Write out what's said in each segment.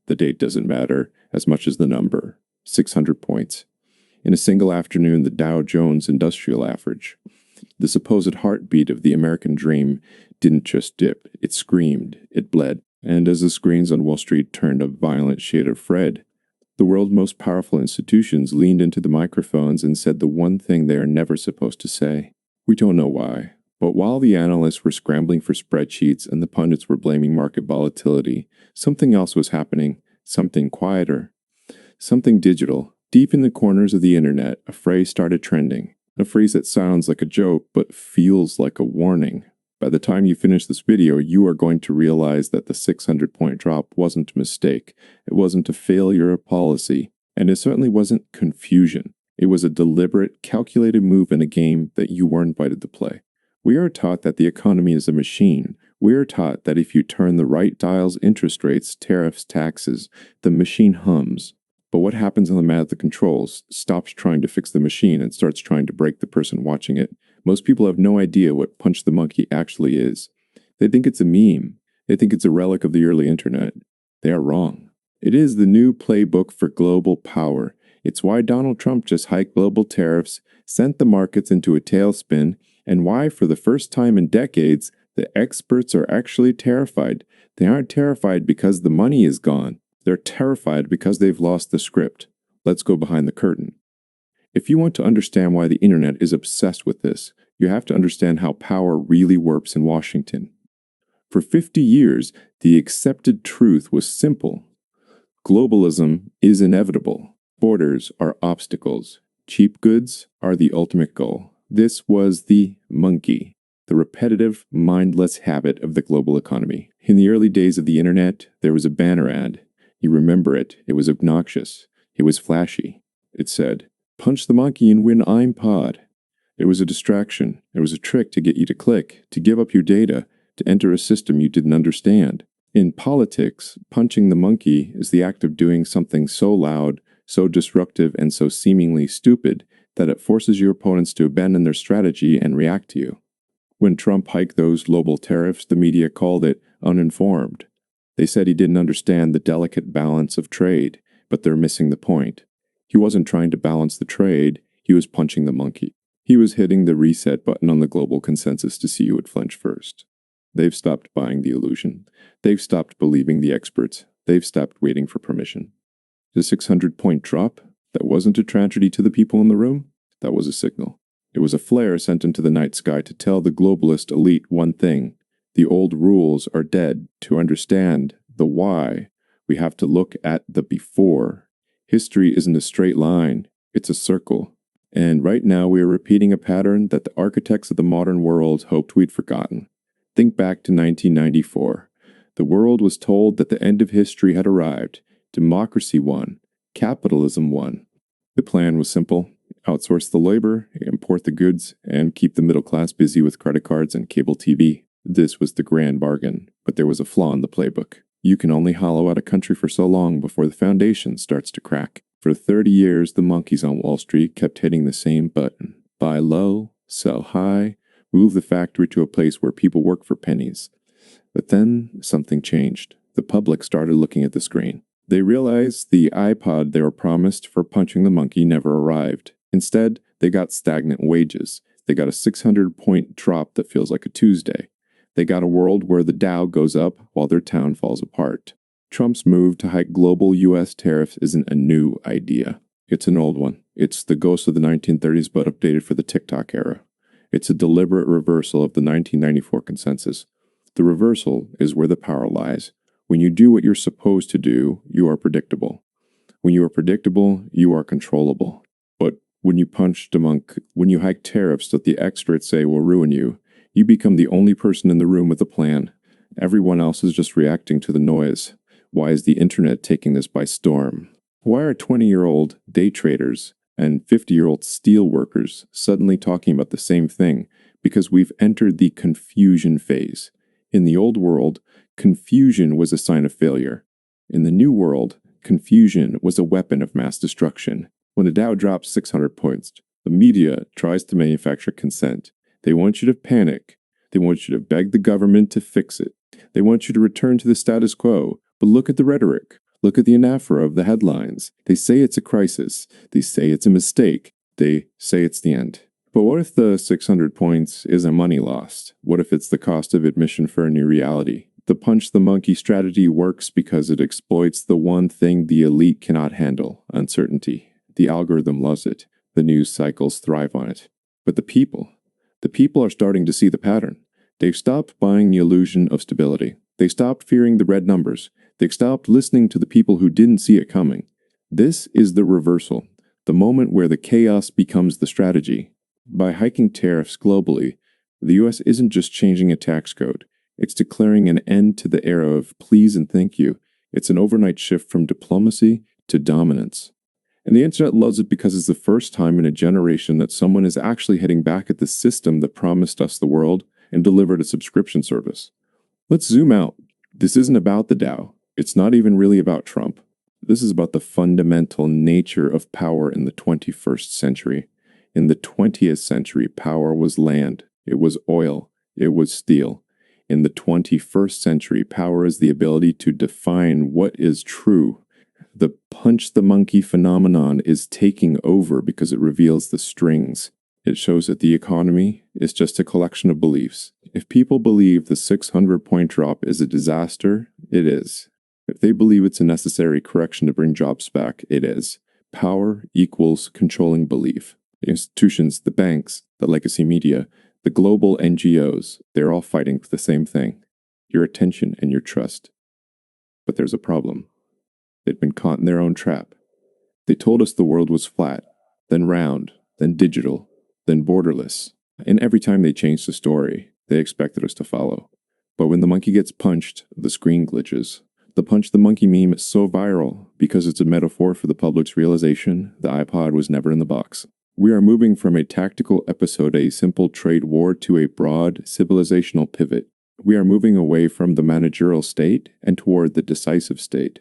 The date doesn't matter as much as the number. 600 points. In a single afternoon, the Dow Jones Industrial Average, the supposed heartbeat of the American dream, didn't just dip. It screamed. It bled. And as the screens on Wall Street turned a violent shade of red, the world's most powerful institutions leaned into the microphones and said the one thing they are never supposed to say. We don't know why, but while the analysts were scrambling for spreadsheets and the pundits were blaming market volatility, something else was happening, something quieter, something digital. Deep in the corners of the internet, a phrase started trending, a phrase that sounds like a joke but feels like a warning. By the time you finish this video, you are going to realize that the 600-point drop wasn't a mistake, it wasn't a failure of policy, and it certainly wasn't confusion. It was a deliberate, calculated move in a game that you were invited to play. We are taught that the economy is a machine. We are taught that if you turn the right dials, interest rates, tariffs, taxes, the machine hums. But what happens when the man at the controls stops trying to fix the machine and starts trying to break the person watching it? Most people have no idea what Punch the Monkey actually is. They think it's a meme. They think it's a relic of the early internet. They are wrong. It is the new playbook for global power. It's why Donald Trump just hiked global tariffs, sent the markets into a tailspin, and why, for the first time in decades, the experts are actually terrified. They aren't terrified because the money is gone. They're terrified because they've lost the script. Let's go behind the curtain. If you want to understand why the internet is obsessed with this, you have to understand how power really works in Washington. For 50 years, the accepted truth was simple. Globalism is inevitable. Borders are obstacles. Cheap goods are the ultimate goal. This was the monkey, the repetitive, mindless habit of the global economy. In the early days of the internet, there was a banner ad. You remember it. It was obnoxious. It was flashy. It said, "Punch the monkey and win iPod." It was a distraction. It was a trick to get you to click, to give up your data, to enter a system you didn't understand. In politics, punching the monkey is the act of doing something so loud, so disruptive, and so seemingly stupid that it forces your opponents to abandon their strategy and react to you. When Trump hiked those global tariffs, the media called it uninformed. They said he didn't understand the delicate balance of trade, but they're missing the point. He wasn't trying to balance the trade, he was punching the monkey. He was hitting the reset button on the global consensus to see who would flinch first. They've stopped buying the illusion. They've stopped believing the experts. They've stopped waiting for permission. The 600-point drop? That wasn't a tragedy to the people in the room. That was a signal. It was a flare sent into the night sky to tell the globalist elite one thing. The old rules are dead. To understand the why, we have to look at the before. History isn't a straight line. It's a circle. And right now we are repeating a pattern that the architects of the modern world hoped we'd forgotten. Think back to 1994. The world was told that the end of history had arrived. Democracy won. Capitalism won. The plan was simple. Outsource the labor, import the goods, and keep the middle class busy with credit cards and cable TV. This was the grand bargain, but there was a flaw in the playbook. You can only hollow out a country for so long before the foundation starts to crack. For 30 years, the monkeys on Wall Street kept hitting the same button. Buy low, sell high, move the factory to a place where people work for pennies. But then something changed. The public started looking at the screen. They realized the iPod they were promised for punching the monkey never arrived. Instead, they got stagnant wages. They got a 600-point drop that feels like a Tuesday. They got a world where the Dow goes up while their town falls apart. Trump's move to hike global U.S. tariffs isn't a new idea. It's an old one. It's the ghost of the 1930s but updated for the TikTok era. It's a deliberate reversal of the 1994 consensus. The reversal is where the power lies. When you do what you're supposed to do, you are predictable. When you are predictable, you are controllable. But when you when you hike tariffs that the experts say will ruin you, you become the only person in the room with a plan. Everyone else is just reacting to the noise. Why is the internet taking this by storm? Why are 20-year-old day traders and 50-year-old steel workers suddenly talking about the same thing? Because we've entered the confusion phase. In the old world, confusion was a sign of failure. In the new world, confusion was a weapon of mass destruction. When the Dow drops 600 points, the media tries to manufacture consent. They want you to panic. They want you to beg the government to fix it. They want you to return to the status quo. But look at the rhetoric. Look at the anaphora of the headlines. They say it's a crisis. They say it's a mistake. They say it's the end. But what if the 600 points isn't money lost? What if it's the cost of admission for a new reality? The punch the monkey strategy works because it exploits the one thing the elite cannot handle: uncertainty. The algorithm loves it. The news cycles thrive on it. But the people are starting to see the pattern. They've stopped buying the illusion of stability. They stopped fearing the red numbers. They stopped listening to the people who didn't see it coming. This is the reversal, the moment where the chaos becomes the strategy. By hiking tariffs globally, the US isn't just changing a tax code. It's declaring an end to the era of please and thank you. It's an overnight shift from diplomacy to dominance. And the internet loves it because it's the first time in a generation that someone is actually heading back at the system that promised us the world and delivered a subscription service. Let's zoom out. This isn't about the Dow. It's not even really about Trump. This is about the fundamental nature of power in the 21st century. In the 20th century, power was land. It was oil. It was steel. In the 21st century, power is the ability to define what is true. The punch the monkey phenomenon is taking over because it reveals the strings. It shows that the economy is just a collection of beliefs. If people believe the 600-point drop is a disaster, it is. If they believe it's a necessary correction to bring jobs back, it is. Power equals controlling belief. The institutions, the banks, the legacy media, the global NGOs, they're all fighting for the same thing: your attention and your trust. But there's a problem. They'd been caught in their own trap. They told us the world was flat, then round, then digital, then borderless. And every time they changed the story, they expected us to follow. But when the monkey gets punched, the screen glitches. The punch the monkey meme is so viral because it's a metaphor for the public's realization the iPod was never in the box. We are moving from a tactical episode, a simple trade war, to a broad civilizational pivot. We are moving away from the managerial state and toward the decisive state.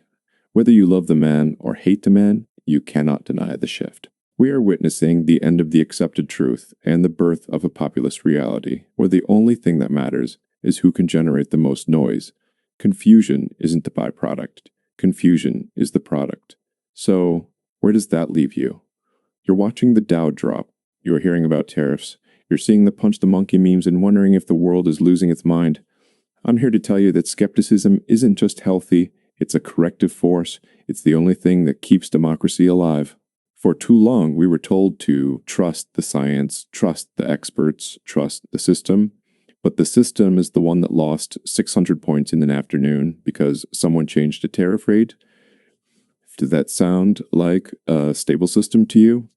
Whether you love the man or hate the man, you cannot deny the shift. We are witnessing the end of the accepted truth and the birth of a populist reality, where the only thing that matters is who can generate the most noise. Confusion isn't the byproduct. Confusion is the product. So, where does that leave you? You're watching the Dow drop. You're hearing about tariffs. You're seeing the punch the monkey memes and wondering if the world is losing its mind. I'm here to tell you that skepticism isn't just healthy. It's a corrective force. It's the only thing that keeps democracy alive. For too long, we were told to trust the science, trust the experts, trust the system. But the system is the one that lost 600 points in an afternoon because someone changed a tariff rate. Does that sound like a stable system to you?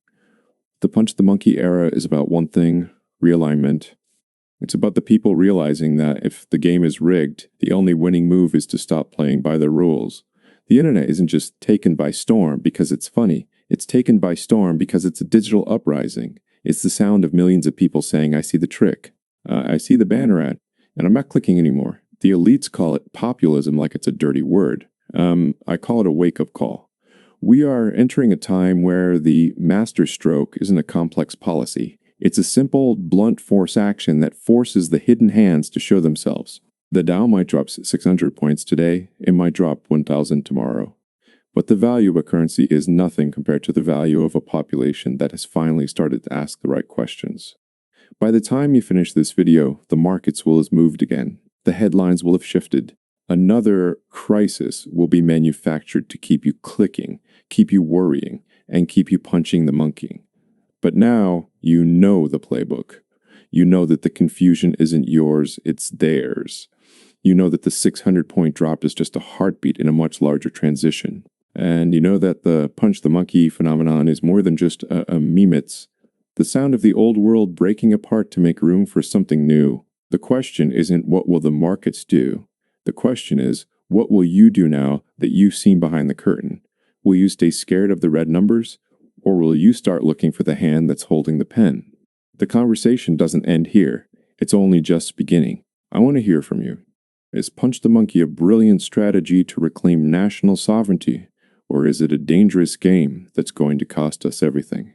The punch the monkey era is about one thing: realignment. It's about the people realizing that if the game is rigged, the only winning move is to stop playing by the rules. The internet isn't just taken by storm because it's funny. It's taken by storm because it's a digital uprising. It's the sound of millions of people saying, I see the trick. I see the banner ad, and I'm not clicking anymore. The elites call it populism like it's a dirty word. I call it a wake-up call. We are entering a time where the master stroke isn't a complex policy. It's a simple, blunt force action that forces the hidden hands to show themselves. The Dow might drop 600 points today. It might drop 1,000 tomorrow. But the value of a currency is nothing compared to the value of a population that has finally started to ask the right questions. By the time you finish this video, the markets will have moved again. The headlines will have shifted. Another crisis will be manufactured to keep you clicking, keep you worrying, and keep you punching the monkey. But now you know the playbook. You know that the confusion isn't yours, it's theirs. You know that the 600-point drop is just a heartbeat in a much larger transition. And you know that the punch the monkey phenomenon is more than just a meme. It's the sound of the old world breaking apart to make room for something new. The question isn't what will the markets do? The question is, what will you do now that you've seen behind the curtain? Will you stay scared of the red numbers? Or will you start looking for the hand that's holding the pen? The conversation doesn't end here. It's only just beginning. I want to hear from you. Is punch the monkey a brilliant strategy to reclaim national sovereignty? Or is it a dangerous game that's going to cost us everything?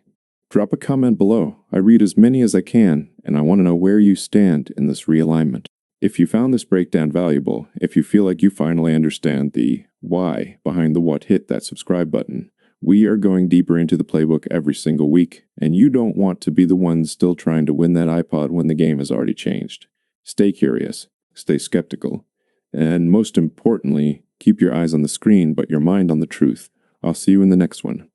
Drop a comment below. I read as many as I can, and I want to know where you stand in this realignment. If you found this breakdown valuable, if you feel like you finally understand the why behind the what, hit that subscribe button. We are going deeper into the playbook every single week, and you don't want to be the one still trying to win that iPod when the game has already changed. Stay curious, stay skeptical, and most importantly, keep your eyes on the screen but your mind on the truth. I'll see you in the next one.